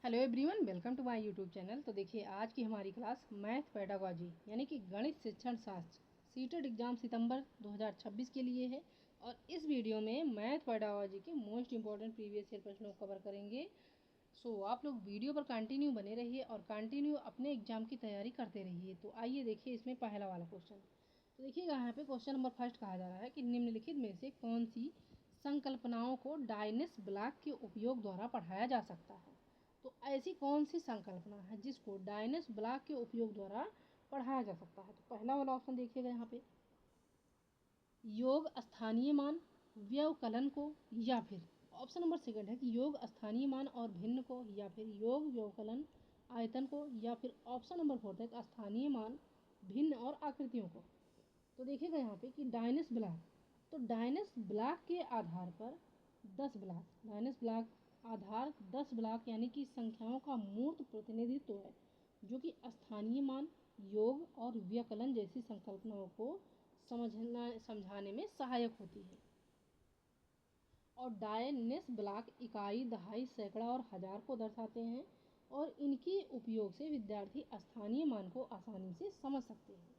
Hello everyone, welcome to my YouTube channel. तो देखिए, आज की हमारी क्लास मैथ पेडागॉजी यानी कि गणित शिक्षण शास्त्र सीटेट एग्ज़ाम सितंबर 2026 के लिए है। और इस वीडियो में मैथ पेडागॉजी के मोस्ट इंपॉर्टेंट प्रीवियस ईयर प्रश्नों को कवर करेंगे। सो आप लोग वीडियो पर कंटिन्यू बने रहिए और कंटिन्यू अपने एग्जाम की तैयारी करते रहिए। तो आइए देखिए इसमें पहला वाला क्वेश्चन। तो देखिएगा, यहाँ पे क्वेश्चन नंबर फर्स्ट कहा जा रहा है कि निम्नलिखित में से कौन सी संकल्पनाओं को डायनेस ब्लॉक के उपयोग द्वारा पढ़ाया जा सकता है। तो ऐसी कौन सी संकल्पना है जिसको डायनेस ब्लॉक के उपयोग द्वारा पढ़ाया जा सकता है। तो पहला वाला ऑप्शन देखिएगा यहाँ पे, योग स्थानीय मान व्यवकलन को, या फिर ऑप्शन नंबर सेकंड है कि योग स्थानीय मान और भिन्न को, या फिर योग व्यवकलन आयतन को, या फिर ऑप्शन नंबर फोर्थ है कि स्थानीय मान भिन्न और आकृतियों को। तो देखिएगा यहाँ पे कि डायनेस ब्लॉक, तो डायनेस ब्लॉक के आधार पर 10 ब्लॉक, डायनेस ब्लॉक आधार 10 ब्लॉक यानी कि संख्याओं का मूर्त प्रतिनिधित्व है, जो कि स्थानीय मान, योग और व्यकलन जैसी संकल्पनाओं को समझाने में सहायक होती है। और डायनेस ब्लॉक इकाई, दहाई, सैकड़ा और हजार को दर्शाते हैं, और इनके उपयोग से विद्यार्थी स्थानीय मान को आसानी से समझ सकते हैं।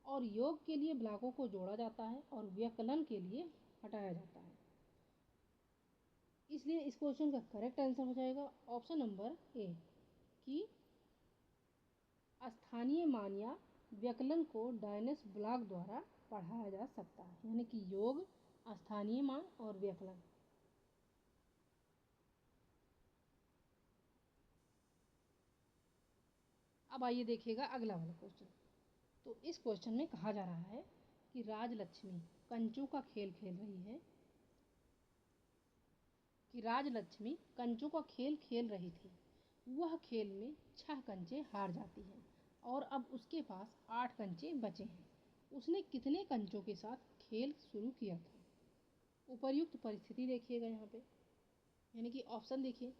और योग के लिए ब्लॉकों को जोड़ा जाता है और व्यकलन के लिए हटाया जाता है। इसलिए इस क्वेश्चन का करेक्ट आंसर हो जाएगा ऑप्शन नंबर ए कि स्थानीय मान या व्यकलन को डायनेस ब्लॉक द्वारा पढ़ाया जा सकता है, यानी कि योग, स्थानीय मान और व्यकलन। अब आइए देखिएगा अगला वाला क्वेश्चन। तो इस क्वेश्चन में कहा जा रहा है कि राजलक्ष्मी कंचों का खेल खेल रही है, कि राजलक्ष्मी कंचों का खेल खेल रही थी। वह खेल में 6 कंचे हार जाती है और अब उसके पास 8 कंचे बचे हैं। उसने कितने कंचों के साथ खेल शुरू किया था। उपर्युक्त परिस्थिति देखिएगा यहाँ पे, यानी कि ऑप्शन देखिए।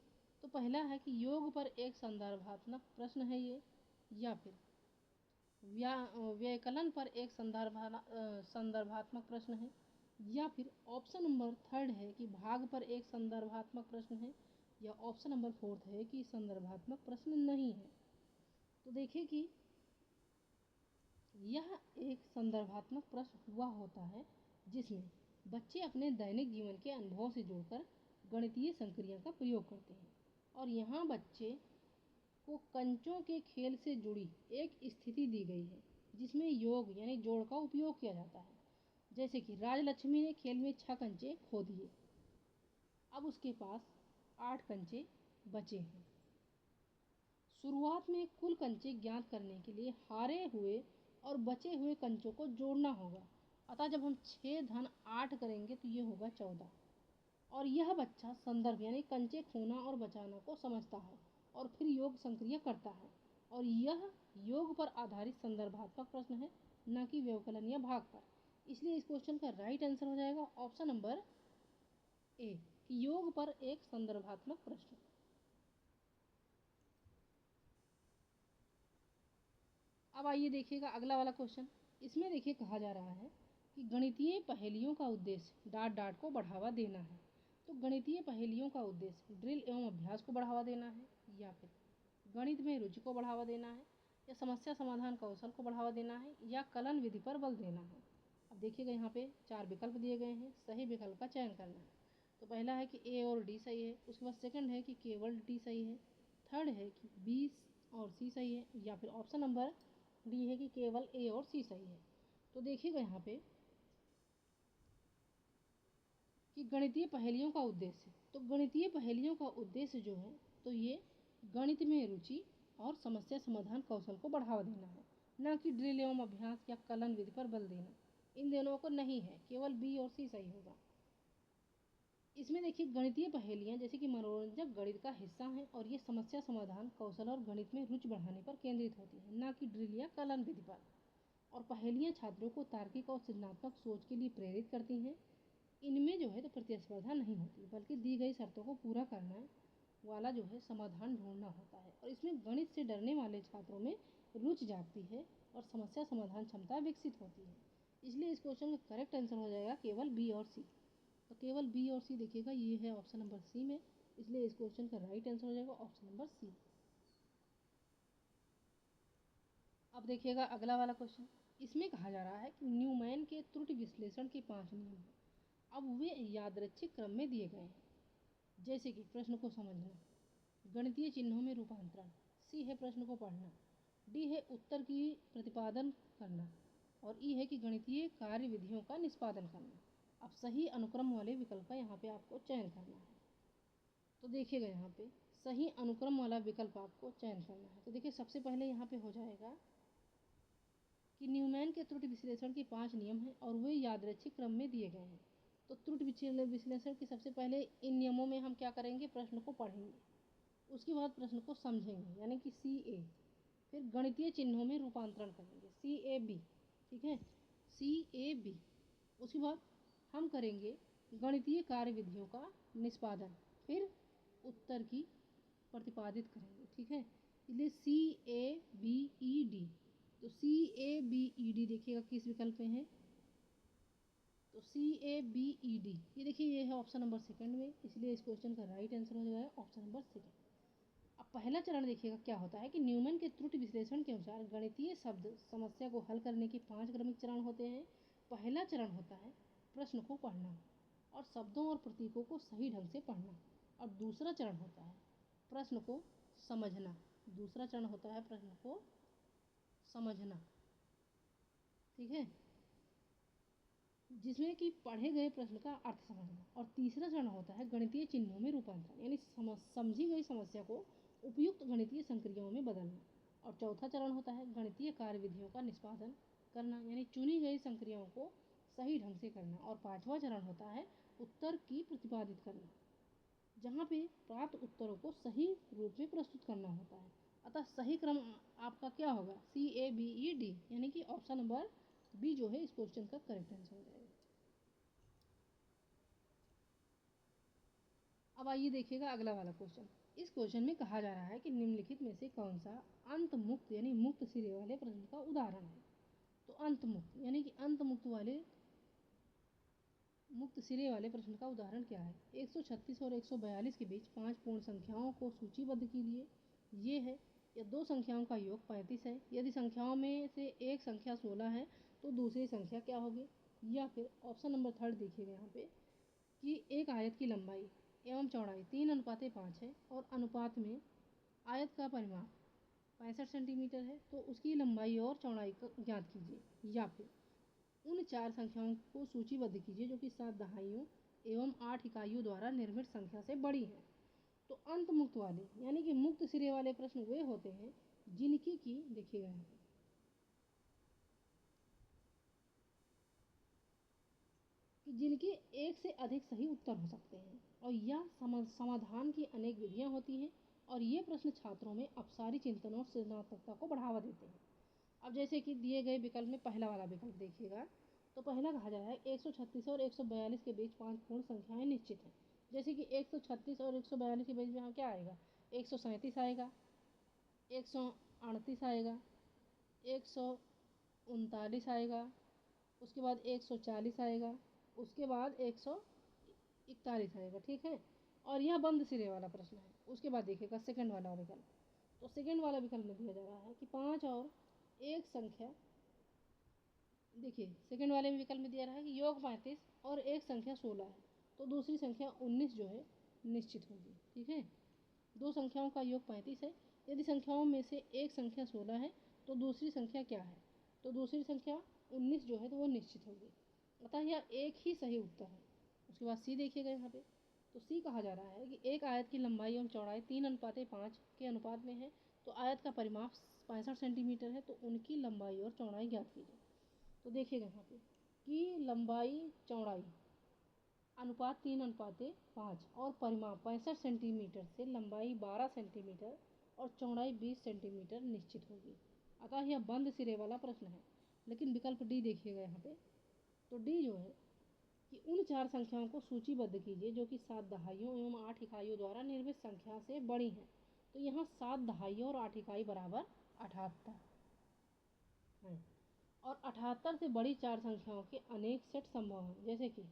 तो पहला है कि योग पर एक संदर्भात्मक प्रश्न है ये, या फिर व्यकलन पर एक संदर्भात्मक प्रश्न है, या फिर ऑप्शन नंबर थर्ड है कि भाग पर एक संदर्भात्मक प्रश्न है, या ऑप्शन नंबर फोर्थ है कि संदर्भात्मक प्रश्न नहीं है। तो देखिए कि यह एक संदर्भात्मक प्रश्न हुआ होता है जिसमें बच्चे अपने दैनिक जीवन के अनुभवों से जोड़कर गणितीय संक्रिया का प्रयोग करते हैं। और यहाँ बच्चे को कंचों के खेल से जुड़ी एक स्थिति दी गई है जिसमें योग यानी जोड़ का उपयोग किया जाता है। जैसे कि राजलक्ष्मी ने खेल में 6 कंचे खो दिए, अब उसके पास 8 कंचे बचे हैं। शुरुआत में कुल कंचे ज्ञात करने के लिए हारे हुए और बचे हुए कंचों को जोड़ना होगा। अतः जब हम 6 धन 8 करेंगे तो ये होगा 14। और यह बच्चा संदर्भ यानी कंचे खोना और बचाना को समझता है और फिर योग संक्रिया करता है। और यह योग पर आधारित संदर्भात्मक प्रश्न है, न कि व्यवकलन या भाग पर। इसलिए इस क्वेश्चन का राइट आंसर हो जाएगा ऑप्शन नंबर ए कि योग पर एक संदर्भात्मक प्रश्न। अब आइए देखिएगा अगला वाला क्वेश्चन। इसमें देखिए कहा जा रहा है कि गणितीय पहेलियों का उद्देश्य डाट डाट को बढ़ावा देना है। तो गणितीय पहेलियों का उद्देश्य ड्रिल एवं अभ्यास को बढ़ावा देना है, या फिर गणित में रुचि को बढ़ावा देना है, या समस्या समाधान कौशल को बढ़ावा देना है, या कलन विधि पर बल देना है। अब देखिएगा यहाँ पे 4 विकल्प दिए गए हैं, सही विकल्प का चयन करना है। तो पहला है कि ए और डी सही है, उसके बाद सेकंड है कि केवल डी सही है, थर्ड है कि बी और सी सही है, या फिर ऑप्शन नंबर डी है कि केवल ए और सी सही है। तो देखिएगा यहाँ पे कि गणितीय पहेलियों का उद्देश्य, तो गणितीय पहेलियों का उद्देश्य जो है तो ये गणित में रुचि और समस्या समाधान कौशल को बढ़ावा देना है, न कि ड्रिल एवं अभ्यास या कलन विधि पर बल देना। इन दोनों को नहीं है, केवल बी और सी सही होगा। इसमें देखिए गणितीय पहेलियाँ जैसे कि मनोरंजक गणित का हिस्सा हैं और ये समस्या समाधान कौशल और गणित में रुचि बढ़ाने पर केंद्रित होती है, न कि ड्रिल या कलन विधि पर। और पहेलियाँ छात्रों को तार्किक और सृजनात्मक सोच के लिए प्रेरित करती हैं। इनमें जो है तो प्रतिस्पर्धा नहीं होती, बल्कि दी गई शर्तों को पूरा करने वाला जो है समाधान ढूंढना होता है। और इसमें गणित से डरने वाले छात्रों में रुचि जागती है और समस्या समाधान क्षमता विकसित होती है। इसलिए इस क्वेश्चन का करेक्ट आंसर हो जाएगा केवल बी और सी। तो केवल बी और सी देखिएगा, ये है ऑप्शन नंबर सी में इसलिए इस क्वेश्चन का राइट आंसर हो जाएगा ऑप्शन नंबर सी। अब देखिएगा अगला वाला क्वेश्चन। इसमें कहा जा रहा है कि न्यूमैन के त्रुटि विश्लेषण के 5 नियम हैं। अब वे यादृच्छिक क्रम में दिए गए हैं, जैसे कि प्रश्न को समझना, गणितीय चिन्हों में रूपांतरण, सी है प्रश्न को पढ़ना, डी है उत्तर की प्रतिपादन करना, और ई है कि गणितीय कार्य विधियों का निष्पादन करना। अब सही अनुक्रम वाले विकल्प का यहाँ पे आपको चयन करना है। तो देखिएगा यहाँ पे सही अनुक्रम वाला विकल्प आपको चयन करना है। तो देखिए सबसे पहले यहाँ पे हो जाएगा कि न्यूमैन के त्रुटि विश्लेषण के 5 नियम हैं और वे यादृच्छिक क्रम में दिए गए हैं। तो त्रुटि विश्लेषण के सबसे पहले इन नियमों में हम क्या करेंगे, प्रश्न को पढ़ेंगे, उसके बाद प्रश्न को समझेंगे यानी कि सी ए, फिर गणितीय चिन्हों में रूपांतरण करेंगे सी ए बी, ठीक है, सी ए बी। उसके बाद हम करेंगे गणितीय कार्य विधियों का निष्पादन, फिर उत्तर की प्रतिपादित करेंगे, ठीक है। इसलिए सी ए बी ई डी। तो सी ए बी ई डी देखिएगा किस विकल्प में है, तो सी ए बी ई डी ये देखिए ये है ऑप्शन नंबर सेकंड में, इसलिए इस क्वेश्चन का राइट आंसर हो जाएगा ऑप्शन नंबर सेकंड। अब पहला चरण देखिएगा क्या होता है कि न्यूमैन के त्रुटि विश्लेषण के अनुसार गणितीय शब्द समस्या को हल करने के 5 क्रमिक चरण होते हैं। पहला चरण होता है प्रश्न को पढ़ना और शब्दों और प्रतीकों को सही ढंग से पढ़ना, और दूसरा चरण होता है प्रश्न को समझना, दूसरा चरण होता है प्रश्न को समझना, ठीक है, जिसमें कि पढ़े गए प्रश्न का अर्थ समझना। और तीसरा चरण होता है गणितीय चिन्हों में रूपांतरण, यानी समझी गई समस्या को उपयुक्त गणितीय संक्रियाओं में बदलना। और चौथा चरण होता है गणितीय कार्य विधियों का निष्पादन करना, यानी चुनी गई संक्रियाओं को सही ढंग से करना। और पांचवा चरण होता है उत्तर की प्रतिपादित करना, जहाँ पे प्राप्त उत्तरों को सही रूप में प्रस्तुत करना होता है। अतः सही क्रम आपका क्या होगा, सी ए बी ई डी, यानी कि ऑप्शन नंबर बी जो है इस क्वेश्चन का करेक्ट आंसर हो जाएगा। अब आइए देखिएगा अगला वाला क्वेश्चन। इस क्वेश्चन में कहा जा रहा है कि निम्नलिखित में से कौन सा अंत मुक्त यानी मुक्त सिरे वाले प्रश्न का उदाहरण है। तो अंत मुक्त यानी कि अंत मुक्त सिरे वाले प्रश्न का उदाहरण क्या है। 136 और 142 के बीच 5 पूर्ण संख्याओं को सूचीबद्ध कीजिए। ये है, या दो संख्याओं का योग 35 है, यदि संख्याओं में से एक संख्या 16 है तो दूसरी संख्या क्या होगी। या फिर ऑप्शन नंबर थर्ड देखिएगा यहाँ पे कि एक आयत की लंबाई एवं चौड़ाई 3:5 है और अनुपात में आयत का परिमाप 65 सेंटीमीटर है, तो उसकी लंबाई और चौड़ाई को ज्ञात कीजिए। या फिर उन 4 संख्याओं को सूचीबद्ध कीजिए जो कि 7 दहाइयों एवं 8 इकाइयों द्वारा निर्मित संख्या से बड़ी हैं। तो अंत मुक्त वाले यानी कि मुक्त सिरे वाले प्रश्न वे होते हैं जिनकी की देखिएगा यहाँ पे कि जिनके एक से अधिक सही उत्तर हो सकते हैं, और यह समाधान की अनेक विधियां होती हैं, और ये प्रश्न छात्रों में अपसारी चिंतन और सृजनात्मकता को बढ़ावा देते हैं। अब जैसे कि दिए गए विकल्प में पहला वाला विकल्प देखिएगा, तो पहला कहा जा रहा है 136 और 142 के बीच 5 पूर्ण संख्याएं निश्चित हैं। जैसे कि 136 और 142 के बीच में क्या आएगा, 137 आएगा, 138 आएगा, 139 आएगा, उसके बाद 140 आएगा, उसके बाद 141 आएगा, ठीक है। और यह बंद सिरे वाला प्रश्न है। उसके बाद देखिएगा सेकंड वाला विकल्प, तो सेकंड वाला विकल्प में दिया जा रहा है कि 5 और एक संख्या, देखिए सेकंड वाले में विकल्प में दिया रहा है कि योग 35 और एक संख्या 16 है, तो दूसरी संख्या 19 जो है निश्चित होगी, ठीक है। दो संख्याओं का योग 35 है, यदि संख्याओं में से एक संख्या 16 है तो दूसरी संख्या क्या है, तो दूसरी संख्या 19 जो है तो वो निश्चित होगी। अतः यह एक ही सही उत्तर है। उसके बाद सी देखिएगा यहाँ पे, तो सी कहा जा रहा है कि एक आयत की लंबाई एवं चौड़ाई 3:5 के अनुपात में है, तो आयत का परिमाप 65 सेंटीमीटर है, तो उनकी लंबाई और चौड़ाई ज्ञात कीजिए। तो देखिएगा यहाँ पे कि लंबाई चौड़ाई अनुपात 3:5 और परिमाप 65 सेंटीमीटर से लंबाई 12 सेंटीमीटर और चौड़ाई 20 सेंटीमीटर निश्चित होगी। अतः यह बंद सिरे वाला प्रश्न है। लेकिन विकल्प डी देखिएगा यहाँ पे, तो डी जो है कि उन 4 संख्याओं को सूचीबद्ध कीजिए जो कि 7 दहाइयों एवं 8 इकाइयों द्वारा निर्मित संख्या से बड़ी हैं। तो यहाँ 7 दहाइयों और 8 इकाई बराबर 78 है, और 78 से बड़ी 4 संख्याओं के अनेक सेट संभव हैं, जैसे कि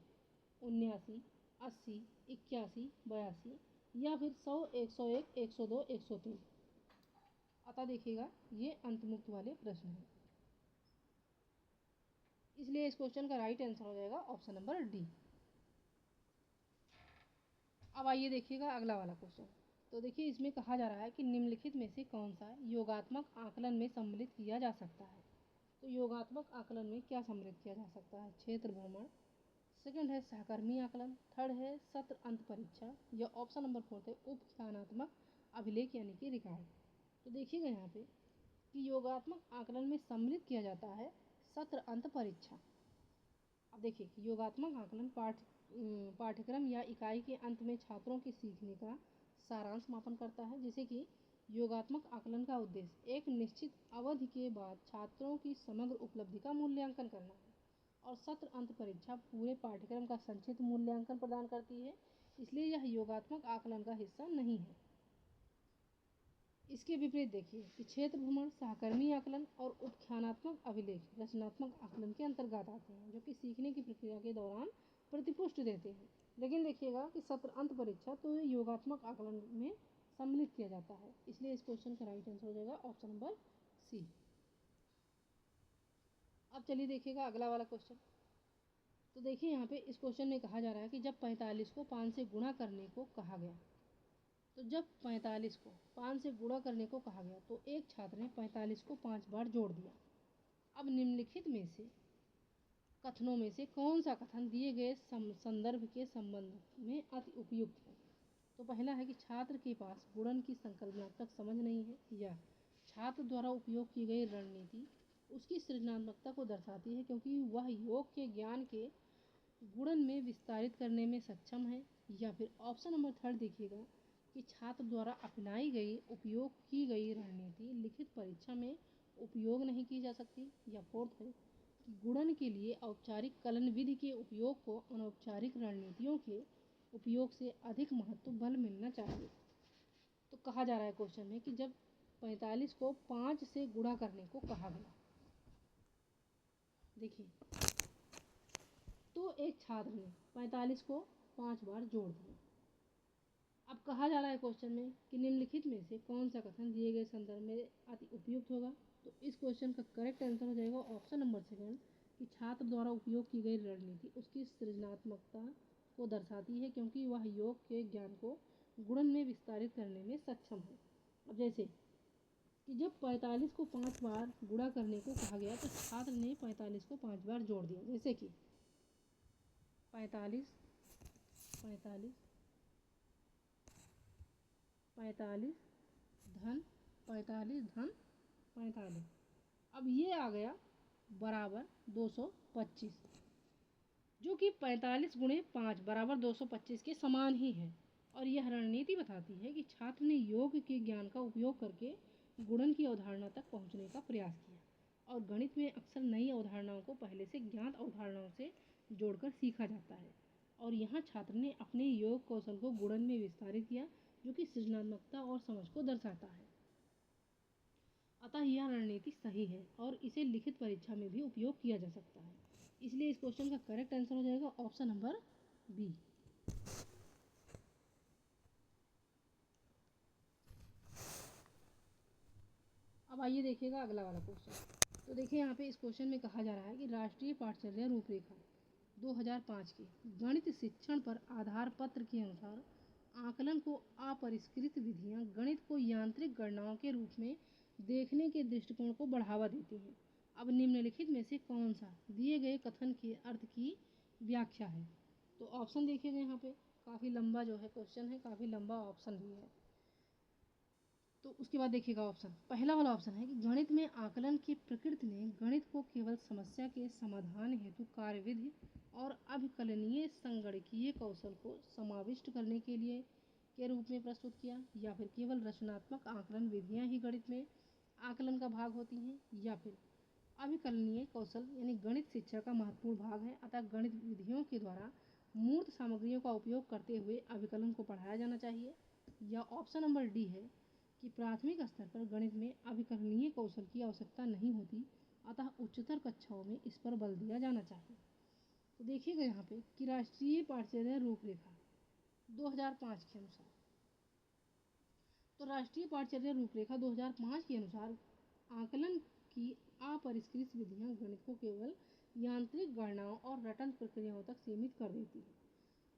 79, 80, 81, 82, या फिर 100, 101, 102, 103। अतः देखिएगा ये अंतमुक्त वाले प्रश्न हैं, इसलिए इस क्वेश्चन का राइट आंसर हो जाएगा ऑप्शन नंबर डी। अब आइए देखिएगा अगला वाला क्वेश्चन। तो देखिए इसमें कहा जा रहा है कि निम्नलिखित में से कौन सा योगात्मक आकलन में सम्मिलित किया जा सकता है। तो योगात्मक आकलन में क्या सम्मिलित किया जा सकता है? क्षेत्र भ्रमण, सेकंड है सहकर्मी आकलन, थर्ड है सत्र अंत परीक्षा, या ऑप्शन नंबर फोर्थ है उपख्यानात्मक अभिलेख यानी कि रिकॉर्ड। तो देखिएगा यहाँ पे कि योगात्मक आकलन में सम्मिलित किया जाता है सत्र अंत परीक्षा। अब देखिए कि योगात्मक आकलन पाठ्यक्रम या इकाई के अंत में छात्रों के सीखने का सारांश मापन करता है। जैसे कि योगात्मक आकलन का उद्देश्य एक निश्चित अवधि के बाद छात्रों की समग्र उपलब्धि का मूल्यांकन करना है, और सत्र अंत परीक्षा पूरे पाठ्यक्रम का संक्षिप्त मूल्यांकन प्रदान करती है, इसलिए यह योगात्मक आकलन का हिस्सा नहीं है। इसके विपरीत देखिए कि क्षेत्र भ्रमण, सहकर्मी आकलन और उपख्यानात्मक अभिलेख रचनात्मक आकलन के अंतर्गत आते हैं, जो कि सीखने की प्रक्रिया के दौरान प्रतिपुष्टि देते हैं। लेकिन देखिएगा कि सत्र अंत परीक्षा तो योगात्मक आकलन में सम्मिलित किया जाता है, इसलिए इस क्वेश्चन का राइट आंसर हो जाएगा ऑप्शन नंबर सी। अब चलिए देखिएगा अगला वाला क्वेश्चन। तो देखिए यहाँ पे इस क्वेश्चन में कहा जा रहा है कि जब 45 को 5 से गुणा करने को कहा गया, तो जब 45 को 5 से गुणा करने को कहा गया तो एक छात्र ने 45 को 5 बार जोड़ दिया। अब निम्नलिखित में से कथनों में से कौन सा कथन दिए गए संदर्भ के संबंध में अति उपयुक्त है? तो पहला है कि छात्र के पास गुणन की संकल्पनात्मक समझ नहीं है, या छात्र द्वारा उपयोग की गई रणनीति उसकी सृजनात्मकता को दर्शाती है क्योंकि वह योग के ज्ञान के गुणन में विस्तारित करने में सक्षम है, या फिर ऑप्शन नंबर थर्ड देखिएगा कि छात्र द्वारा अपनाई गई उपयोग की गई रणनीति लिखित परीक्षा में उपयोग नहीं की जा सकती, या फोर्थ है कि गुणन के लिए औपचारिक कलन विधि के उपयोग को अनौपचारिक रणनीतियों के उपयोग से अधिक महत्व बल मिलना चाहिए। तो कहा जा रहा है क्वेश्चन में कि जब 45 को 5 से गुणा करने को कहा गया, देखिए तो एक छात्र ने 45 को 5 बार जोड़ दिया। अब कहा जा रहा है क्वेश्चन में कि निम्नलिखित में से कौन सा कथन दिए गए संदर्भ में अति उपयुक्त होगा। तो इस क्वेश्चन का करेक्ट आंसर हो जाएगा ऑप्शन नंबर सेकंड कि छात्र द्वारा उपयोग की गई रणनीति उसकी सृजनात्मकता को दर्शाती है क्योंकि वह योग के ज्ञान को गुणन में विस्तारित करने में सक्षम है। अब जैसे कि जब 45 को 5 बार गुणा करने को कहा गया तो छात्र ने 45 को 5 बार जोड़ दिया। जैसे कि 45 45 45 धन 45 धन 45, अब ये आ गया बराबर 225, जो कि 45 गुणे 5 बराबर 225 के समान ही है। और यह रणनीति बताती है कि छात्र ने योग के ज्ञान का उपयोग करके गुणन की अवधारणा तक पहुंचने का प्रयास किया, और गणित में अक्सर नई अवधारणाओं को पहले से ज्ञात अवधारणाओं से जोड़कर सीखा जाता है, और यहाँ छात्र ने अपने योग कौशल को गुणन में विस्तारित किया, जो कि सृजनात्मकता और समझ को दर्शाता है। अतः यह रणनीति सही है और इसे लिखित परीक्षा में भी उपयोग किया जा सकता है, इसलिए इस क्वेश्चन का करेक्ट आंसर हो जाएगा ऑप्शन नंबर बी। अब आइए देखिएगा अगला वाला क्वेश्चन। तो देखिए यहाँ पे इस क्वेश्चन में कहा जा रहा है कि राष्ट्रीय पाठचर्या रूपरेखा 2005 के गणित शिक्षण पर आधार पत्र के अनुसार आकलन को अपरिष्कृत विधियां गणित को यांत्रिक गणनाओं के रूप में देखने के दृष्टिकोण को बढ़ावा देती हैं। अब निम्नलिखित में से कौन सा दिए गए कथन के अर्थ की व्याख्या है? तो ऑप्शन देखिएगा यहाँ पे काफ़ी लंबा जो है क्वेश्चन है, काफ़ी लंबा ऑप्शन भी है। तो उसके बाद देखिएगा ऑप्शन, पहला वाला ऑप्शन है कि गणित में आकलन की प्रकृति ने गणित को केवल समस्या के समाधान हेतु कार्यविधि और अभिकलनीय संगणकीय कौशल को समाविष्ट करने के लिए के रूप में प्रस्तुत किया, या फिर केवल रचनात्मक आकलन विधियां ही गणित में आकलन का भाग होती हैं, या फिर अभिकलनीय कौशल यानी गणित शिक्षा का महत्वपूर्ण भाग है, अतः गणित विधियों के द्वारा मूर्त सामग्रियों का उपयोग करते हुए अभिकलन को पढ़ाया जाना चाहिए, या ऑप्शन नंबर डी है कि प्राथमिक स्तर पर गणित में अभिकलनीय कौशल की आवश्यकता नहीं होती, अतः उच्चतर कक्षाओं में इस पर बल दिया जाना चाहिए। तो देखिएगा यहाँ पे कि राष्ट्रीय पाठ्यचर्या रूपरेखा 2005 के अनुसार तो राष्ट्रीय पाठचर्या रूपरेखा 2005 के अनुसार आकलन की अपरिष्कृत विधियां गणित को केवल यांत्रिक गणनाओं और रटन प्रक्रियाओं तक सीमित कर देती है।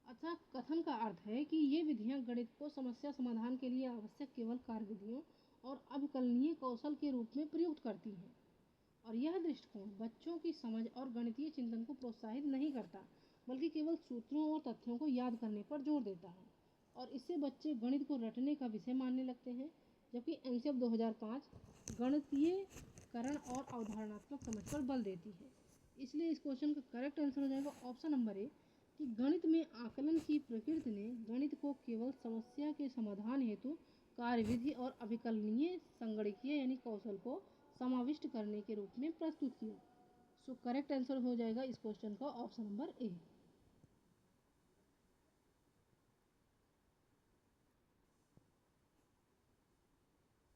अतः कथन का अर्थ है कि ये विधियां गणित को समस्या समाधान के लिए आवश्यक केवल कार्यविधियों और अभिकलनीय कौशल के रूप में प्रयुक्त करती हैं। और यह दृष्टिकोण बच्चों की समझ और गणितीय चिंतन को प्रोत्साहित नहीं करता, बल्कि केवल सूत्रों और तथ्यों को याद करने पर जोर देता है। और इससे बच्चे गणित को रटने का विषय मानने लगते हैं, जबकि एनसीएफ 2005 गणितीयकरण और अवधारणात्मक समझ पर बल देती है। इसलिए इस क्वेश्चन का करेक्ट आंसर हो जाएगा ऑप्शन नंबर ए, कि गणित में आकलन की प्रकृति ने गणित को केवल समस्या के समाधान हेतु कार्यविधि और अभिकलनीय संगणकीय यानी कौशल को समाविष्ट करने के रूप में प्रस्तुत किया। सो करेक्ट आंसर हो जाएगा इस क्वेश्चन का ऑप्शन नंबर ए।